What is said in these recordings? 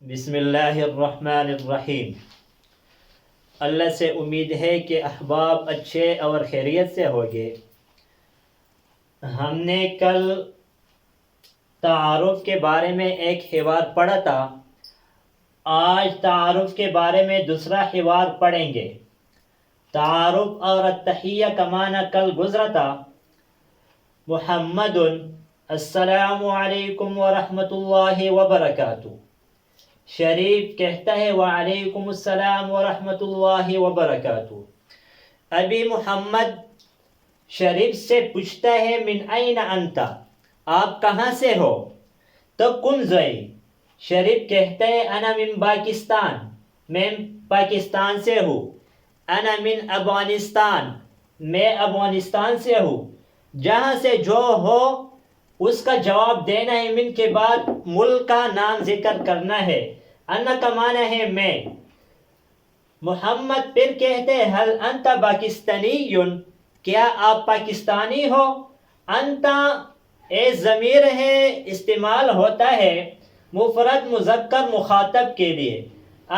بسم اللہ الرحمن الرحیم۔ اللہ سے امید ہے کہ احباب اچھے اور خیریت سے ہوگے۔ ہم نے کل تعارف کے بارے میں ایک حوار پڑھا تھا، آج تعارف کے بارے میں دوسرا حوار پڑھیں گے۔ تعارف اور التحیہ کا معنی کل گزرا تھا۔ محمد السلام علیکم ورحمۃ اللہ وبرکاتہ۔ شریف کہتا ہے وعلیکم السلام ورحمۃ اللہ وبرکاتہ۔ ابھی محمد شریف سے پوچھتا ہے من این انت، آپ کہاں سے ہو؟ تو کن زئی، شریف کہتا ہے انا من پاکستان، میں پاکستان سے ہوں۔ انا من افغانستان، میں افغانستان سے ہوں۔ جہاں سے جو ہو اس کا جواب دینا ہے، من کے بعد ملک کا نام ذکر کرنا ہے۔ انا کا معنی ہے میں۔ محمد پھر کہتے ہیں حل انت پاکستانی، کیا آپ پاکستانی ہو؟ انت اے ضمیر ہے، استعمال ہوتا ہے مفرد مذکر مخاطب کے لیے۔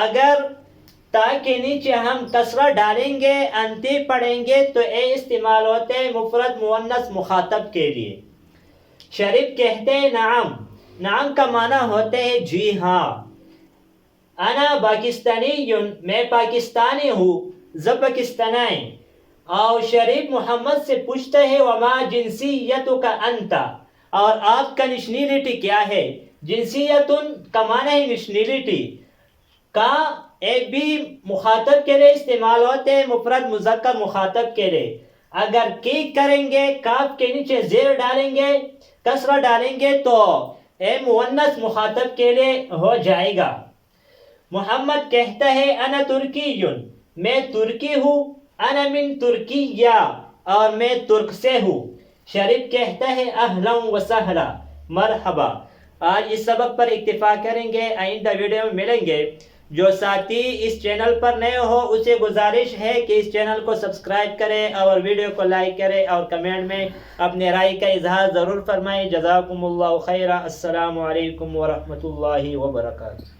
اگر تا کے نیچے ہم کسرہ ڈالیں گے، انتی پڑھیں گے تو اے استعمال ہوتے ہیں مفرد مؤنث مخاطب کے لیے۔ شریف کہتے ہیں نعم، نعم کا معنی ہوتے ہیں جی ہاں۔ انا پاکستانی، میں پاکستانی ہوں، ز پاکستانی۔ اور شریف محمد سے پوچھتے ہیں وما جنسیتک انت، اور آپ کا نیشنلٹی کیا ہے؟ جنسیت کا معنی ہے نیشنلٹی کا، ایک بھی مخاطب کے لیے استعمال ہوتے ہیں مفرد مذکر مخاطب کے لیے۔ اگر کی کریں گے، کاف کے نیچے زیر ڈالیں گے، کسرہ ڈالیں گے تو اے مؤنث مخاطب کے لیے ہو جائے گا۔ محمد کہتا ہے انا ترکی، میں ترکی ہوں۔ انا من ترکیہ، اور میں ترک سے ہوں۔ شریف کہتا ہے اہلا و سہلا، مرحبا۔ آج اس سبق پر اکتفا کریں گے، آئندہ ویڈیو میں ملیں گے۔ جو ساتھی اس چینل پر نئے ہو اسے گزارش ہے کہ اس چینل کو سبسکرائب کرے اور ویڈیو کو لائک کرے اور کمنٹ میں اپنے رائے کا اظہار ضرور فرمائیں۔ جزاکم اللہ خیرا۔ السلام علیکم ورحمۃ اللہ وبرکاتہ۔